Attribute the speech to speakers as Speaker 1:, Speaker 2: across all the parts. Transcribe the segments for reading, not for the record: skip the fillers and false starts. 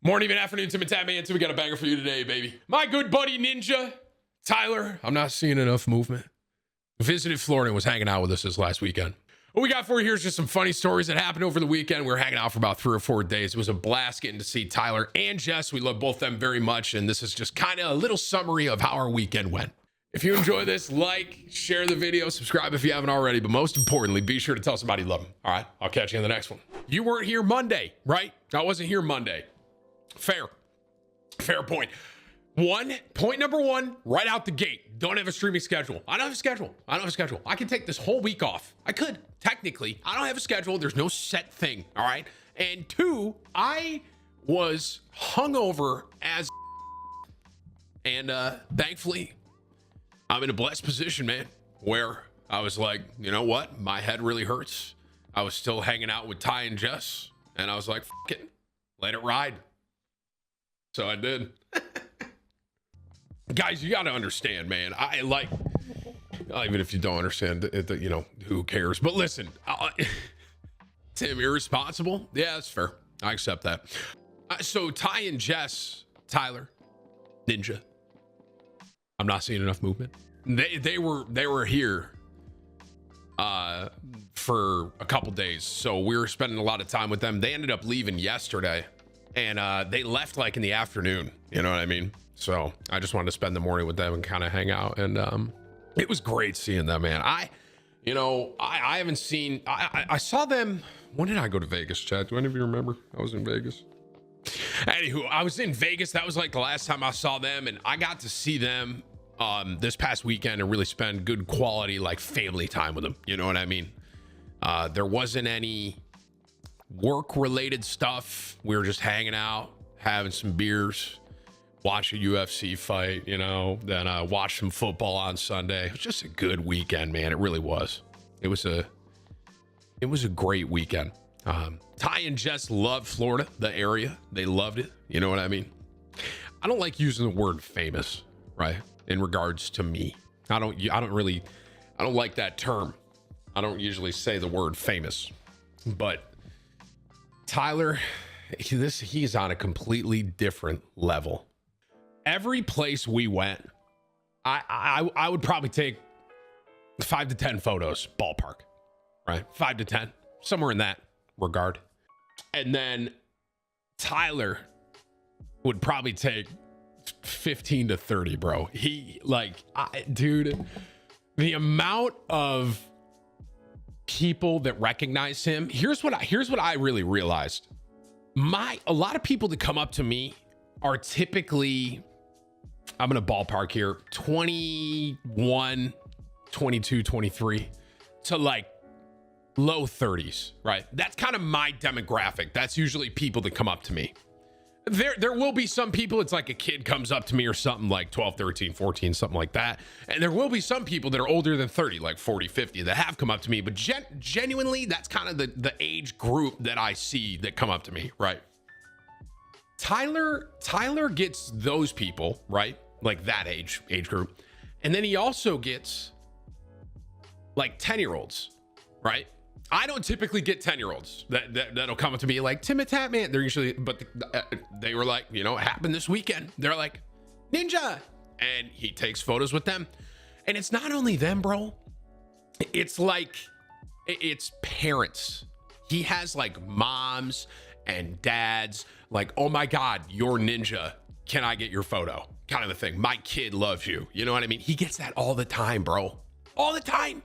Speaker 1: Morning, even afternoon, Timthetatman. We got a banger for you today, baby. My good buddy Ninja, Tyler. I'm not seeing enough movement. Visited Florida and was hanging out with us this last weekend. What we got for you here is just some funny stories that happened over the weekend. We were hanging out for about 3 or 4 days. It was a blast getting to see Tyler and Jess. We love both them very much. And this is just kind of a little summary of how our weekend went. If you enjoy this, like, share the video, subscribe if you haven't already. But most importantly, be sure to tell somebody you love them. All right, I'll catch you in the next one. You weren't here Monday, right? I wasn't here Monday. Fair point. Point number one, right out the gate. Don't have a streaming schedule. I don't have a schedule. I can take this whole week off. I could, technically. I don't have a schedule. There's no set thing, all right? And 2, I was hungover as and thankfully, I'm in a blessed position, man, where I was like, you know what? My head really hurts. I was still hanging out with Ty and Jess, and I was like, fuck it, let it ride. So I did. Guys, you got to understand, man. I like, even if you don't understand, you know, who cares? But listen, Tim, irresponsible? Yeah, that's fair. I accept that. So Ty and Jess, Tyler, Ninja, I'm not seeing enough movement. They were here for a couple days. So we were spending a lot of time with them. They ended up leaving yesterday. And they left like in the afternoon, you know what I mean? So I just wanted to spend the morning with them and kind of hang out. And it was great seeing them, man. I haven't seen, I saw them. When did I go to Vegas, Chad? Do any of you remember? I was in Vegas. Anywho, I was in Vegas. That was like the last time I saw them. And I got to see them this past weekend and really spend good quality, like family time with them. You know what I mean? There wasn't any work related stuff. We were just hanging out, having some beers, watch a UFC fight, you know, then watch some football on Sunday. It was just a good weekend, man. It really was. It was a great weekend. Ty and Jess loved Florida, the area. They loved it. You know what I mean? I don't like using the word famous, right? In regards to me. I don't like that term. I don't usually say the word famous, but Tyler, he's on a completely different level. Every place we went, I would probably take 5 to 10 photos, ballpark, right? 5 to 10, somewhere in that regard. And then Tyler would probably take 15 to 30, bro. Dude, the amount of people that recognize him. Here's what I really realized. A lot of people that come up to me are typically, I'm gonna ballpark here, 21, 22, 23 to like low 30s, right? That's kind of my demographic. That's usually people that come up to me. There will be some people, it's like a kid comes up to me or something, like 12, 13, 14, something like that. And there will be some people that are older than 30, like 40, 50, that have come up to me. But genuinely, that's kind of the age group that I see that come up to me, right? Tyler gets those people, right? Like that age group. And then he also gets like 10-year-olds, right? I don't typically get 10-year-olds that'll come up to me like, Timthetatman. They're usually, but they were like, you know, it happened this weekend. They're like, Ninja. And he takes photos with them. And it's not only them, bro. It's like, it's parents. He has like moms and dads like, oh my God, you're Ninja. Can I get your photo? Kind of a thing. My kid loves you. You know what I mean? He gets that all the time, bro. All the time.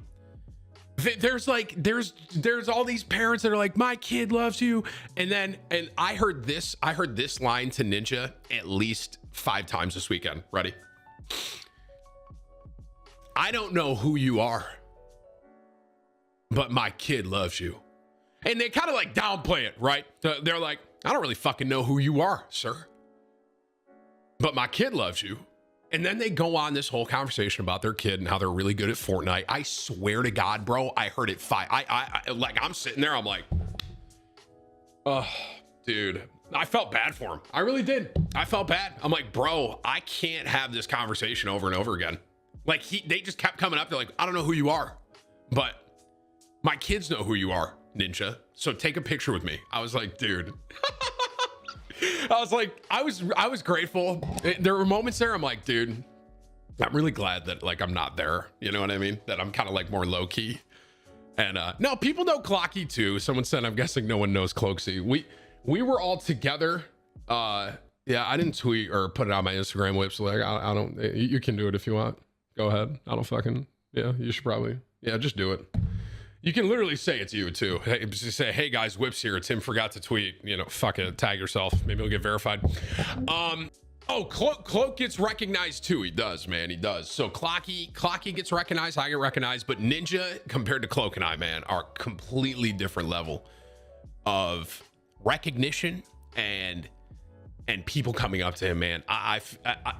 Speaker 1: There's all these parents that are like, my kid loves you. And I heard this line to Ninja at least 5 times this weekend. Ready? I don't know who you are, but my kid loves you. And they kind of like downplay it, right? They're like, I don't really fucking know who you are, sir, but my kid loves you. And then they go on this whole conversation about their kid and how they're really good at Fortnite. I swear to God, bro, I heard it 5. I'm sitting there, I'm like, oh, dude, I felt bad for him. I really did. I felt bad. I'm like, bro, I can't have this conversation over and over again. Like they just kept coming up. They're like, I don't know who you are, but my kids know who you are, Ninja. So take a picture with me. I was like, dude, I was grateful. There were moments there I'm like, dude, I'm really glad that like I'm not there. You know what I mean? That I'm kind of like more low key. And no, people know Clocky too. Someone said, I'm guessing no one knows Cloaksy. We were all together. Yeah, I didn't tweet or put it on my Instagram whip. So like, I don't, you can do it if you want. Go ahead. I don't fucking, yeah, you should probably, yeah, just do it. You can literally say it's you too. Hey, just say, hey guys, Whip's here. Tim forgot to tweet, you know, fuck it, tag yourself. Maybe it'll get verified. Oh, Cloak gets recognized too. He does, man. He does. So Clocky gets recognized. I get recognized. But Ninja, compared to Cloak and I, man, are completely different level of recognition and people coming up to him, man.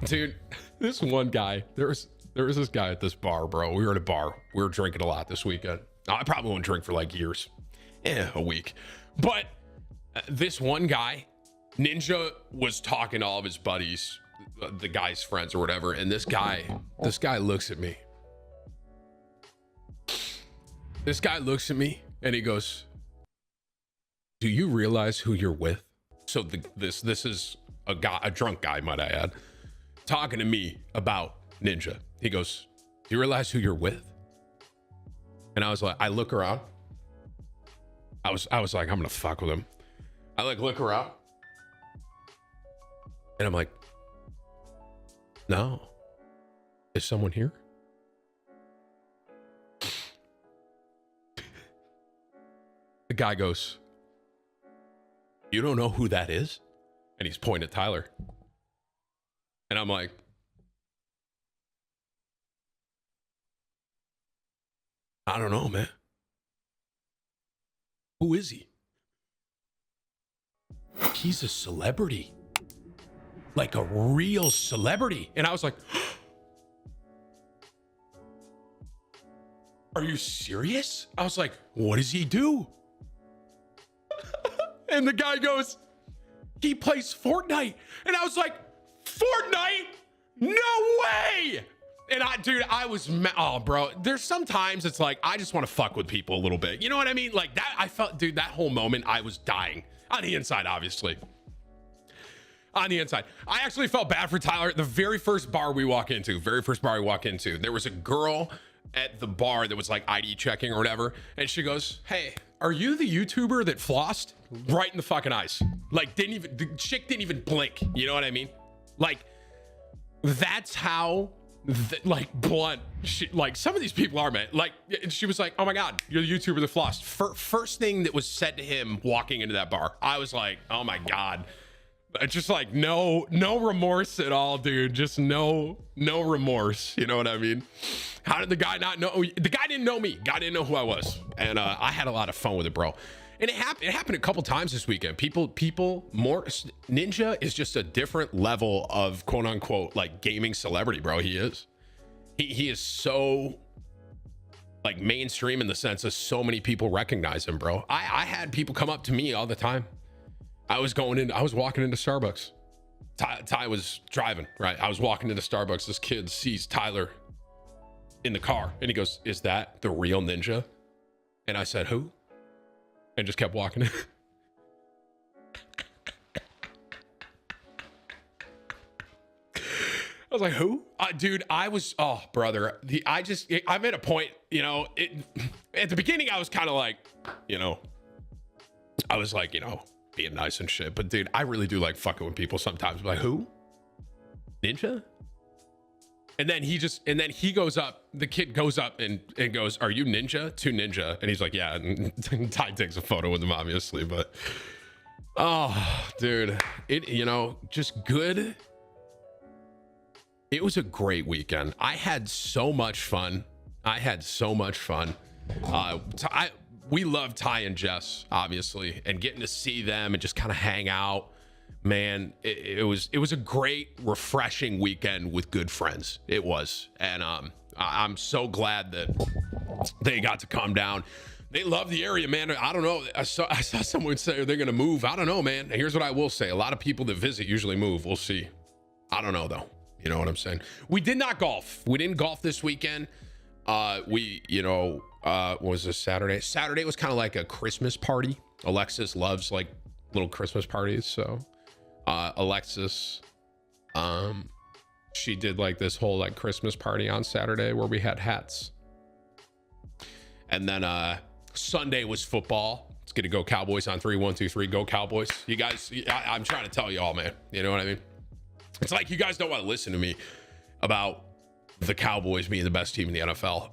Speaker 1: Dude, this one guy, there was this guy at this bar, bro. We were at a bar. We were drinking a lot this weekend. I probably won't drink for like years. A week. But this one guy, Ninja, was talking to all of his buddies, the guy's friends or whatever, and this guy looks at me. This guy looks at me and he goes, do you realize who you're with? So this is a drunk guy, might I add, talking to me about Ninja. He goes, do you realize who you're with? And I was like, I look around. I was like, I'm gonna fuck with him. I like look around. And I'm like, no. Is someone here? The guy goes, you don't know who that is? And he's pointing at Tyler. And I'm like, I don't know, man. Who is he? He's a celebrity. Like a real celebrity. And I was like, are you serious? I was like, what does he do? And the guy goes, he plays Fortnite. And I was like, Fortnite? No way. And I was, oh, bro, there's sometimes it's like, I just want to fuck with people a little bit. You know what I mean? Like that, I felt, dude, that whole moment, I was dying on the inside, obviously. On the inside. I actually felt bad for Tyler. The very first bar we walk into, there was a girl at the bar that was like ID checking or whatever. And she goes, hey, are you the YouTuber that flossed? Right in the fucking eyes. Like the chick didn't even blink. You know what I mean? Like that's how like blunt like some of these people are, man. Like she was like, oh my God, you're the YouTuber that flossed. First thing that was said to him walking into that bar, I was like, oh my God. Just like no remorse at all, dude. Just no remorse. You know what I mean? How did the guy not know? The guy didn't know me. Guy didn't know who I was. And I had a lot of fun with it, bro. And it happened a couple times this weekend. People more, Ninja is just a different level of quote unquote like gaming celebrity, bro. He is. He is so like mainstream in the sense that so many people recognize him, bro. I had people come up to me all the time. I was walking into Starbucks. Ty was driving, right? I was walking into Starbucks. This kid sees Tyler in the car and he goes, is that the real Ninja? And I said, who? And just kept walking. I was like, who? Dude, I was, oh, brother. I'm at a point, you know, at the beginning, I was kind of like, you know, I was like, you know, being nice and shit. But dude, I really do like fucking with people sometimes. I'm like, who? Ninja? And then he goes up, the kid goes up and goes, are you Ninja? To Ninja. And he's like, yeah. And Ty takes a photo with him, obviously. But, oh, dude, you know, just good. It was a great weekend. I had so much fun. We love Ty and Jess, obviously, and getting to see them and just kind of hang out. Man, it was a great, refreshing weekend with good friends. It was. And I'm so glad that they got to come down. They love the area, man. I don't know. I saw someone say they're going to move. I don't know, man. Here's what I will say. A lot of people that visit usually move. We'll see. I don't know, though. You know what I'm saying? We did not golf. We didn't golf this weekend. What was this Saturday? Saturday was kind of like a Christmas party. Alexis loves like little Christmas parties. So Alexis, she did like this whole like Christmas party on Saturday where we had hats. And then Sunday was football. It's gonna go Cowboys on 3, 1, 2, 3. Go Cowboys. You guys, I'm trying to tell you all, man. You know what I mean? It's like you guys don't want to listen to me about the Cowboys being the best team in the NFL.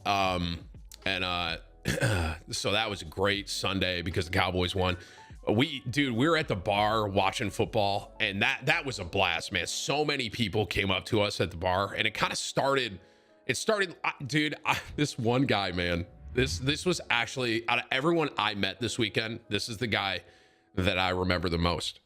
Speaker 1: So that was a great Sunday because the Cowboys won. We were at the bar watching football, and that was a blast, man. So many people came up to us at the bar, and it kind of started. This one guy, man. This was actually, out of everyone I met this weekend, this is the guy that I remember the most.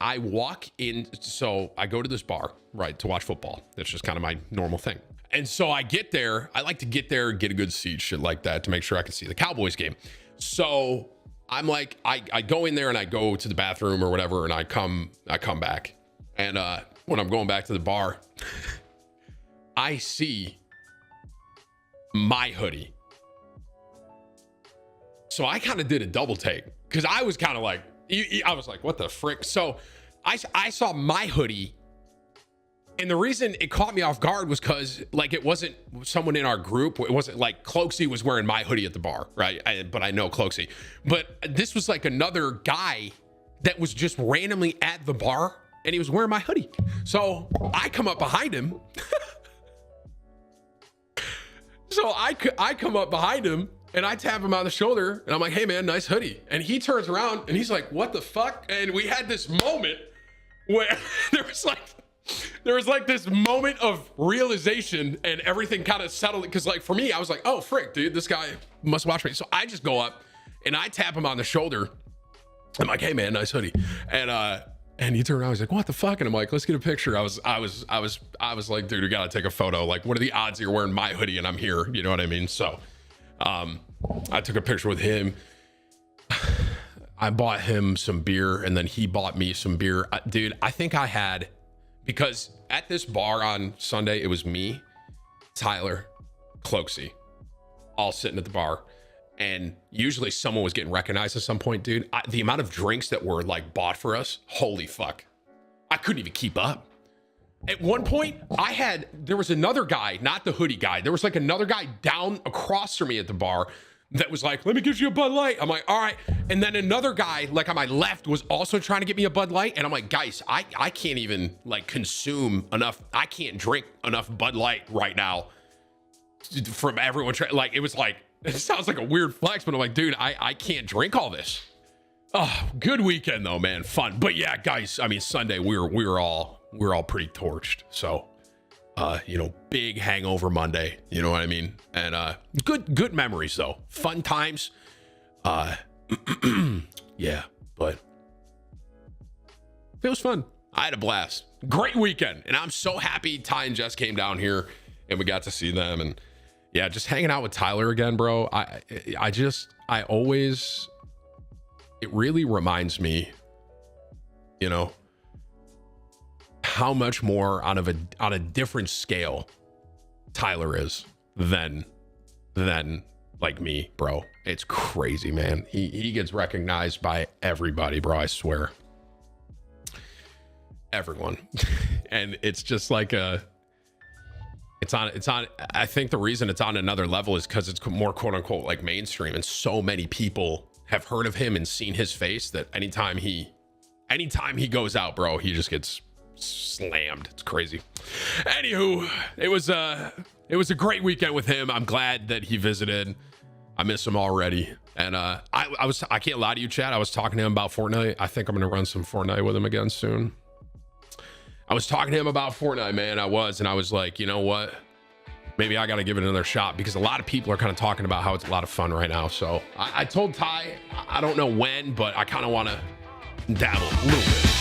Speaker 1: I walk in, so I go to this bar, right, to watch football. That's just kind of my normal thing. And so I get there. I like to get there, get a good seat, shit like that, to make sure I can see the Cowboys game. So I'm like, I go in there and I go to the bathroom or whatever, and I come back. And when I'm going back to the bar, I see my hoodie. So I kind of did a double take because I was kind of like, I was like, what the frick? So I saw my hoodie, and the reason it caught me off guard was because like it wasn't someone in our group. It wasn't like Cloaksy was wearing my hoodie at the bar, right? But I know Cloaksy. But this was like another guy that was just randomly at the bar, and he was wearing my hoodie. So I come up behind him. So I come up behind him. And I tap him on the shoulder, and I'm like, hey, man, nice hoodie. And he turns around, and he's like, what the fuck? And we had this moment where there was like this moment of realization, and everything kind of settled. Because, like, for me, I was like, oh, frick, dude, this guy must watch me. So I just go up, and I tap him on the shoulder. I'm like, hey, man, nice hoodie. And he turned around, he's like, what the fuck? And I'm like, let's get a picture. I was like, dude, we got to take a photo. Like, what are the odds you're wearing my hoodie and I'm here? You know what I mean? So I took a picture with him. I bought him some beer, and then he bought me some beer. Dude, I think I had, because at this bar on Sunday, it was me, Tyler, Cloaksy, all sitting at the bar. And usually someone was getting recognized at some point, dude. The amount of drinks that were like bought for us, holy fuck. I couldn't even keep up. At one point, there was another guy, not the hoodie guy. There was like another guy down across from me at the bar that was like, let me get you a Bud Light. I'm like, all right. And then another guy, like on my left, was also trying to get me a Bud Light. And I'm like, guys, I can't even like consume enough. I can't drink enough Bud Light right now from everyone. Like, it was like, it sounds like a weird flex, but I'm like, dude, I can't drink all this. Oh, good weekend though, man. Fun. But yeah, guys, I mean, Sunday, we were all pretty torched. So, big hangover Monday, you know what I mean? And good memories though. Fun times. Yeah, but it was fun. I had a blast. Great weekend. And I'm so happy Ty and Jess came down here and we got to see them. And yeah, just hanging out with Tyler again, bro. It really reminds me, how much more on a different scale Tyler is than like me, bro. It's crazy, man. He gets recognized by everybody, bro. I swear. Everyone. And it's just like it's on. I think the reason it's on another level is because it's more quote unquote like mainstream, and so many people have heard of him and seen his face that anytime he goes out, bro, he just gets slammed. It's crazy. Anywho, it was a great weekend with him. I'm glad that he visited. I miss him already. And I can't lie to you, Chad. I was talking to him about Fortnite. I think I'm gonna run some Fortnite with him again soon. I was talking to him about Fortnite, man. I was like, you know what? Maybe I got to give it another shot, because a lot of people are kind of talking about how it's a lot of fun right now. So I told Ty, I don't know when, but I kind of want to dabble a little bit.